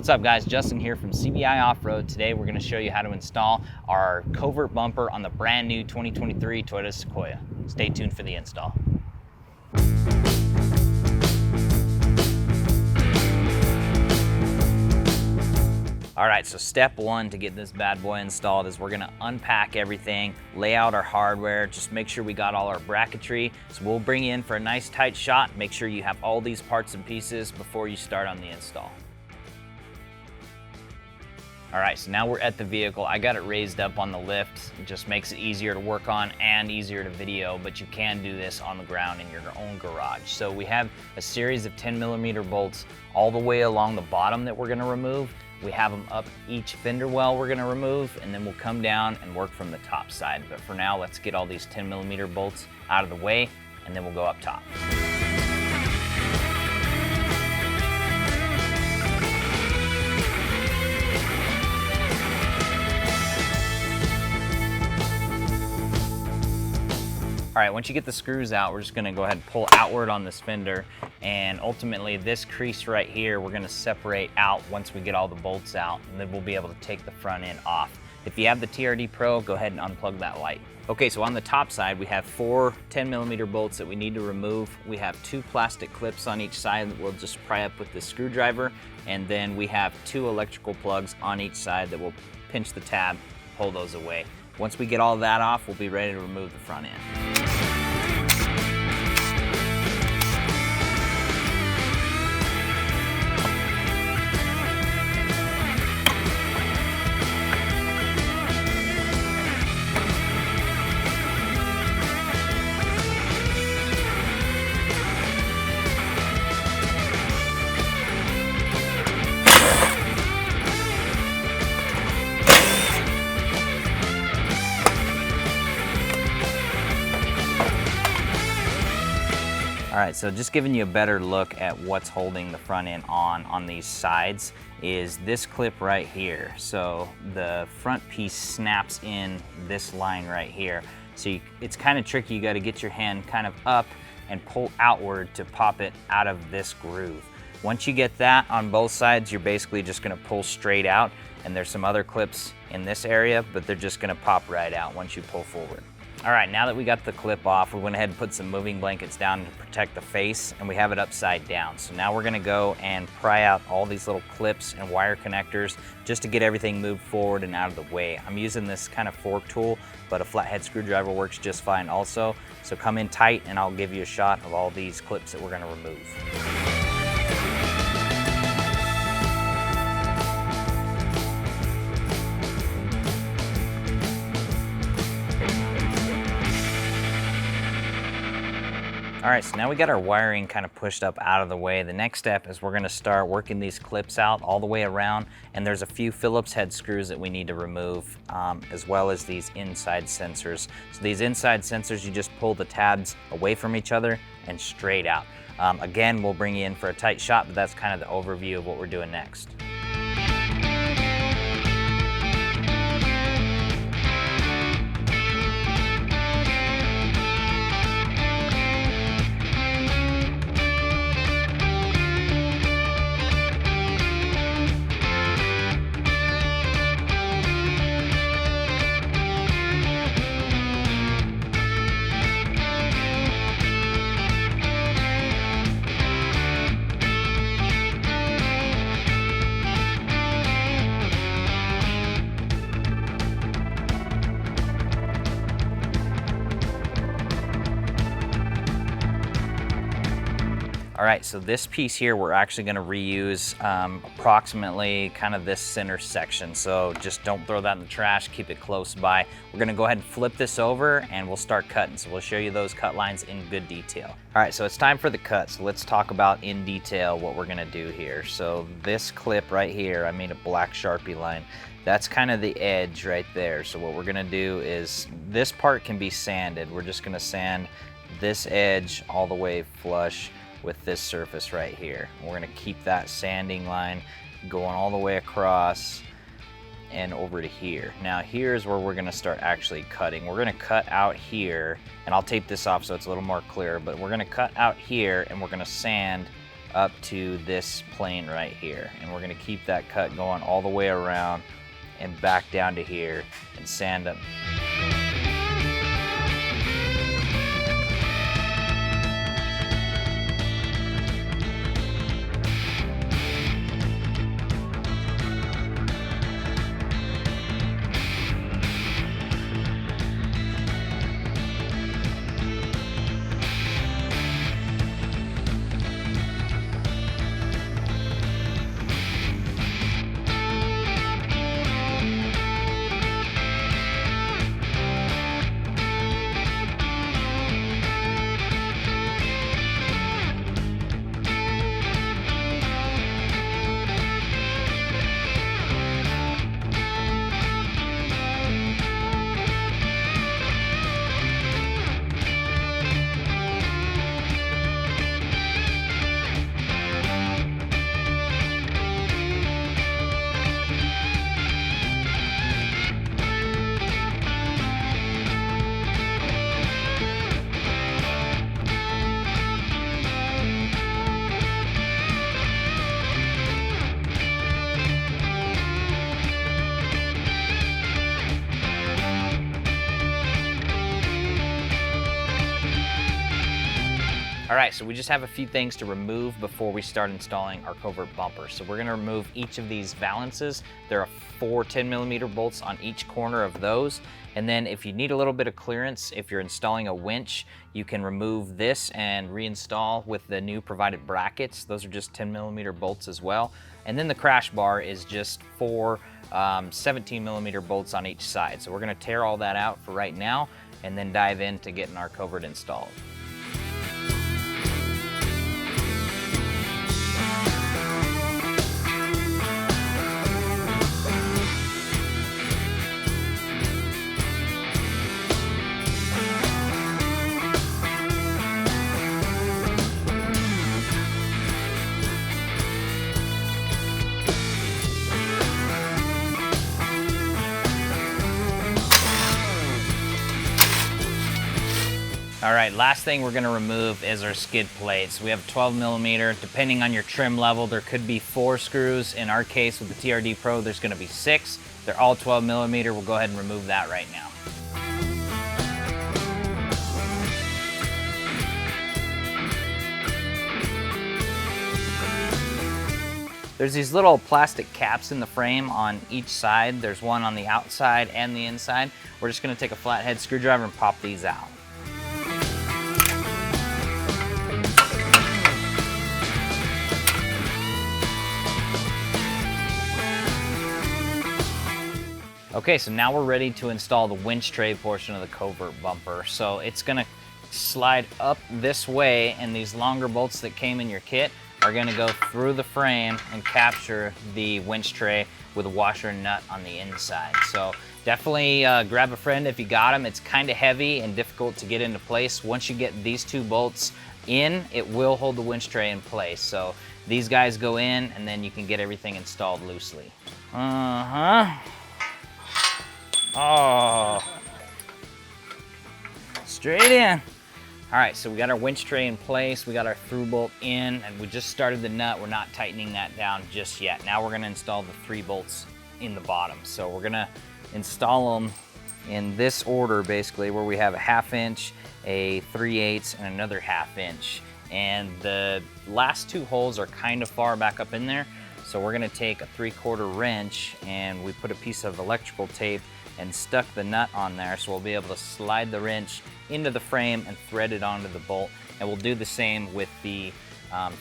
What's up guys, Justin here from CBI Offroad. Today we're going to show you how to install our covert bumper on the brand new 2023 Toyota Sequoia. Stay tuned for the install. All right, so step one to get this bad boy installed is we're gonna unpack everything, lay out our hardware, just make sure we got all our bracketry. So we'll bring you in for a nice tight shot. Make sure you have all these parts and pieces before you start on the install. All right, so now we're at the vehicle. I got it raised up on the lift. It just makes it easier to work on and easier to video, but you can do this on the ground in your own garage. So we have a series of 10mm bolts all the way along the bottom that we're gonna remove. We have them up each fender well we're gonna remove, and then we'll come down and work from the top side. But for now, let's get all these 10mm bolts out of the way, and then we'll go up top. All right, once you get the screws out, we're just gonna go ahead and pull outward on this fender, and ultimately this crease right here, we're gonna separate out once we get all the bolts out, and then we'll be able to take the front end off. If you have the TRD Pro, go ahead and unplug that light. Okay, so on the top side, we have 4 10mm bolts that we need to remove. We have 2 plastic clips on each side that we'll just pry up with the screwdriver, and then we have 2 electrical plugs on each side that will pinch the tab, pull those away. Once we get all that off, we'll be ready to remove the front end. All right, so just giving you a better look at what's holding the front end on these sides is this clip right here. So the front piece snaps in this line right here. So it's kind of tricky. You got to get your hand kind of up and pull outward to pop it out of this groove. Once you get that on both sides, you're basically just going to pull straight out, and there's some other clips in this area, but they're just going to pop right out once you pull forward. All right, now that we got the clip off, we went ahead and put some moving blankets down to protect the face, and we have it upside down. So now we're gonna go and pry out all these little clips and wire connectors just to get everything moved forward and out of the way. I'm using this kind of fork tool, but a flathead screwdriver works just fine also. So come in tight and I'll give you a shot of all these clips that we're gonna remove. All right, so now we got our wiring kind of pushed up out of the way. The next step is we're gonna start working these clips out all the way around, and there's a few Phillips head screws that we need to remove, as well as these inside sensors. So these inside sensors, you just pull the tabs away from each other and straight out. Again, we'll bring you in for a tight shot, but that's kind of the overview of what we're doing next. All right, so this piece here, we're actually gonna reuse approximately kind of this center section. So just don't throw that in the trash, keep it close by. We're gonna go ahead and flip this over and we'll start cutting. So we'll show you those cut lines in good detail. All right, so it's time for the cut. So let's talk about in detail what we're gonna do here. So this clip right here, I made a black Sharpie line. That's kind of the edge right there. So what we're gonna do is, this part can be sanded. We're just gonna sand this edge all the way flush with this surface right here. We're gonna keep that sanding line going all the way across and over to here. Now here's where we're gonna start actually cutting. We're gonna cut out here, and I'll tape this off so it's a little more clear, but we're gonna cut out here and we're gonna sand up to this plane right here. And we're gonna keep that cut going all the way around and back down to here and sand them. All right, so we just have a few things to remove before we start installing our covert bumper. So we're gonna remove each of these valances. There are 4 10mm bolts on each corner of those. And then if you need a little bit of clearance, if you're installing a winch, you can remove this and reinstall with the new provided brackets. Those are just 10mm bolts as well. And then the crash bar is just 4 17mm bolts on each side. So we're gonna tear all that out for right now and then dive into getting our covert installed. All right, last thing we're gonna remove is our skid plates. We have 12mm. Depending on your trim level, there could be 4 screws. In our case, with the TRD Pro, there's gonna be 6. They're all 12mm. We'll go ahead and remove that right now. There's these little plastic caps in the frame on each side. There's one on the outside and the inside. We're just gonna take a flathead screwdriver and pop these out. Okay, so now we're ready to install the winch tray portion of the covert bumper. So it's gonna slide up this way, and these longer bolts that came in your kit are gonna go through the frame and capture the winch tray with a washer and nut on the inside. So definitely grab a friend if you got them. It's kind of heavy and difficult to get into place. Once you get these 2 bolts in, it will hold the winch tray in place. So these guys go in, and then you can get everything installed loosely. Oh, straight in. All right, so we got our winch tray in place, we got our through bolt in, and we just started the nut. We're not tightening that down just yet. Now we're gonna install the 3 bolts in the bottom. So we're gonna install them in this order, basically, where we have a 1/2 inch, a 3/8, and another 1/2 inch. And the last 2 holes are kind of far back up in there. So we're gonna take a 3/4 wrench, and we put a piece of electrical tape and stuck the nut on there, so we'll be able to slide the wrench into the frame and thread it onto the bolt. And we'll do the same with the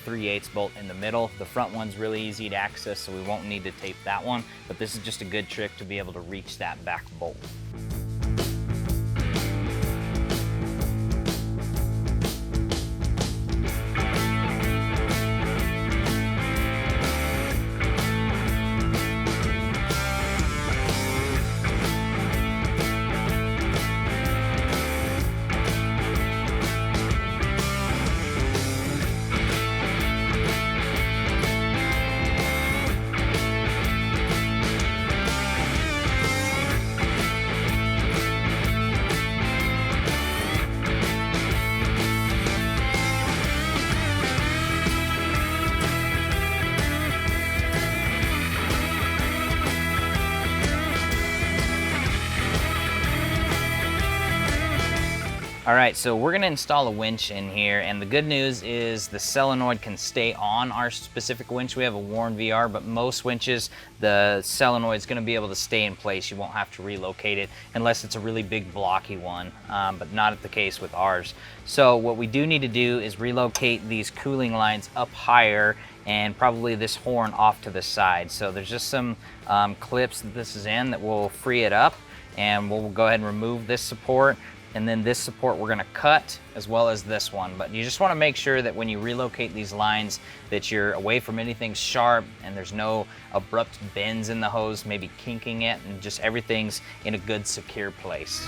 3/8 bolt in the middle. The front one's really easy to access, so we won't need to tape that one, but this is just a good trick to be able to reach that back bolt. All right, so we're gonna install a winch in here, and the good news is the solenoid can stay on our specific winch. We have a Warn VR, but most winches, the solenoid is gonna be able to stay in place. You won't have to relocate it unless it's a really big blocky one, but not the case with ours. So what we do need to do is relocate these cooling lines up higher and probably this horn off to the side. So there's just some clips that this is in that will free it up, and we'll go ahead and remove this support. And then this support we're gonna cut, as well as this one. But you just wanna make sure that when you relocate these lines that you're away from anything sharp and there's no abrupt bends in the hose, maybe kinking it, and just everything's in a good, secure place.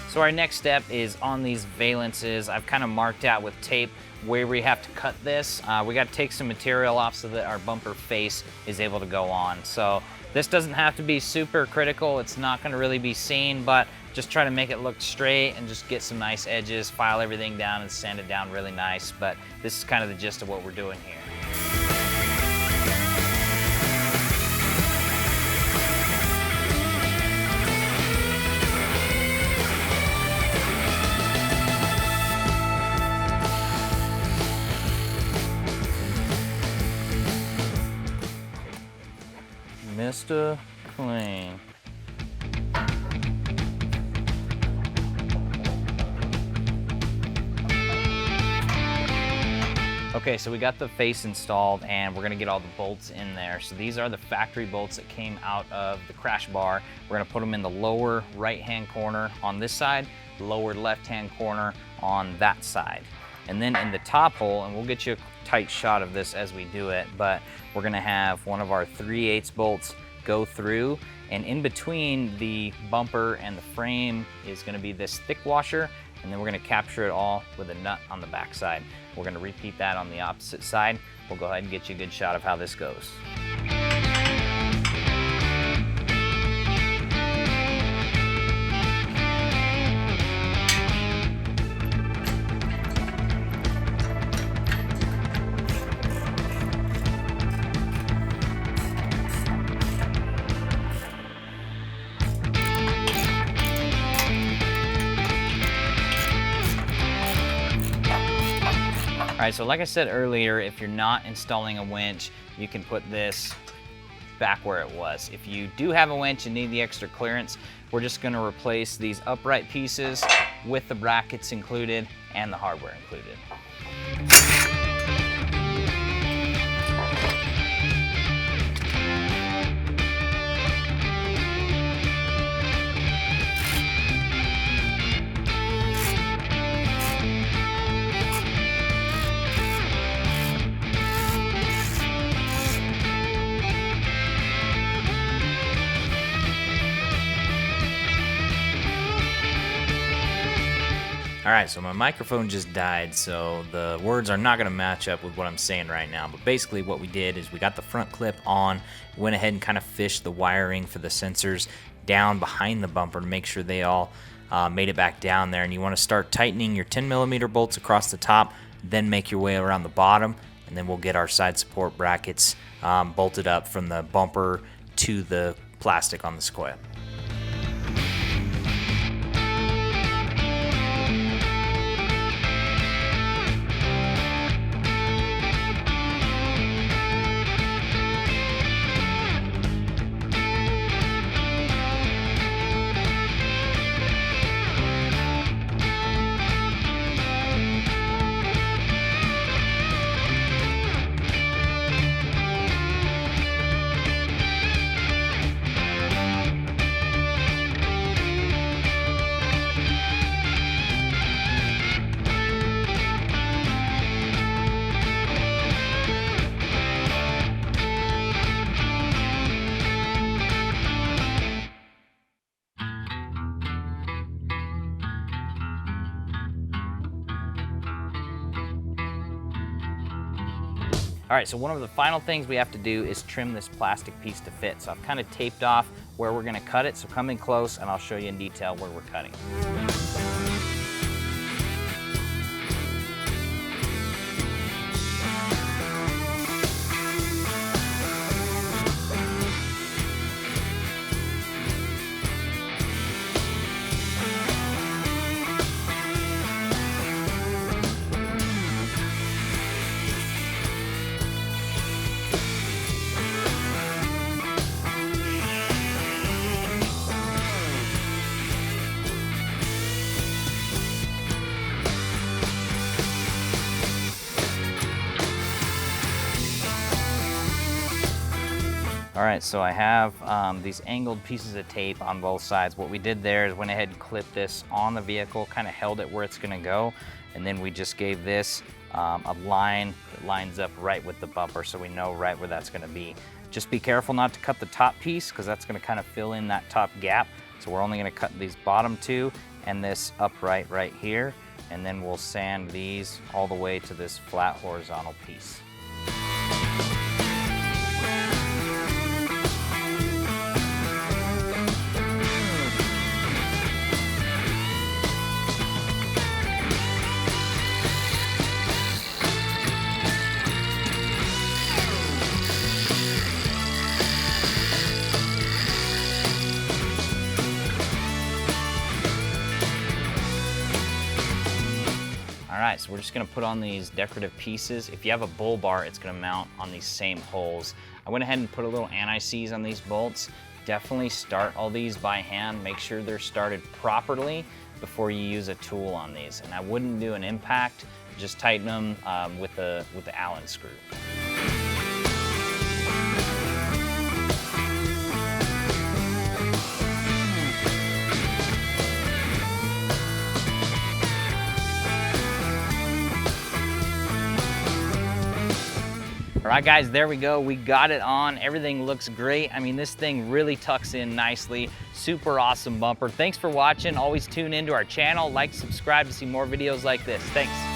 So our next step is on these valances. I've kind of marked out with tape where we have to cut this. We got to take some material off so that our bumper face is able to go on. So this doesn't have to be super critical. It's not going to really be seen, but just try to make it look straight and just get some nice edges, file everything down and sand it down really nice. But this is kind of the gist of what we're doing here. Mr. Clean. Okay, so we got the face installed and we're gonna get all the bolts in there. So these are the factory bolts that came out of the crash bar. We're gonna put them in the lower right-hand corner on this side, lower left-hand corner on that side. And then in the top hole, and we'll get you a tight shot of this as we do it, but we're gonna have one of our 3/8 bolts go through, and in between the bumper and the frame is gonna be this thick washer, and then we're gonna capture it all with a nut on the back side. We're gonna repeat that on the opposite side. We'll go ahead and get you a good shot of how this goes. All right, so like I said earlier, if you're not installing a winch, you can put this back where it was. If you do have a winch and need the extra clearance, we're just gonna replace these upright pieces with the brackets included and the hardware included. All right, so my microphone just died, so the words are not gonna match up with what I'm saying right now, but basically what we did is we got the front clip on, went ahead and kind of fished the wiring for the sensors down behind the bumper to make sure they all made it back down there, and you wanna start tightening your 10mm bolts across the top, then make your way around the bottom, and then we'll get our side support brackets bolted up from the bumper to the plastic on the Sequoia. All right, so one of the final things we have to do is trim this plastic piece to fit. So I've kind of taped off where we're gonna cut it, so come in close and I'll show you in detail where we're cutting. All right, so I have these angled pieces of tape on both sides. What we did there is went ahead and clipped this on the vehicle, kind of held it where it's gonna go, and then we just gave this a line that lines up right with the bumper so we know right where that's gonna be. Just be careful not to cut the top piece because that's gonna kind of fill in that top gap. So we're only gonna cut these bottom two and this upright right here, and then we'll sand these all the way to this flat horizontal piece. All right, so we're just gonna put on these decorative pieces. If you have a bull bar, it's gonna mount on these same holes. I went ahead and put a little anti-seize on these bolts. Definitely start all these by hand. Make sure they're started properly before you use a tool on these. And I wouldn't do an impact, just tighten them with the Allen screw. All right, guys, there we go. We got it on. Everything looks great. I mean, this thing really tucks in nicely. Super awesome bumper. Thanks for watching. Always tune into our channel. Like, subscribe to see more videos like this. Thanks.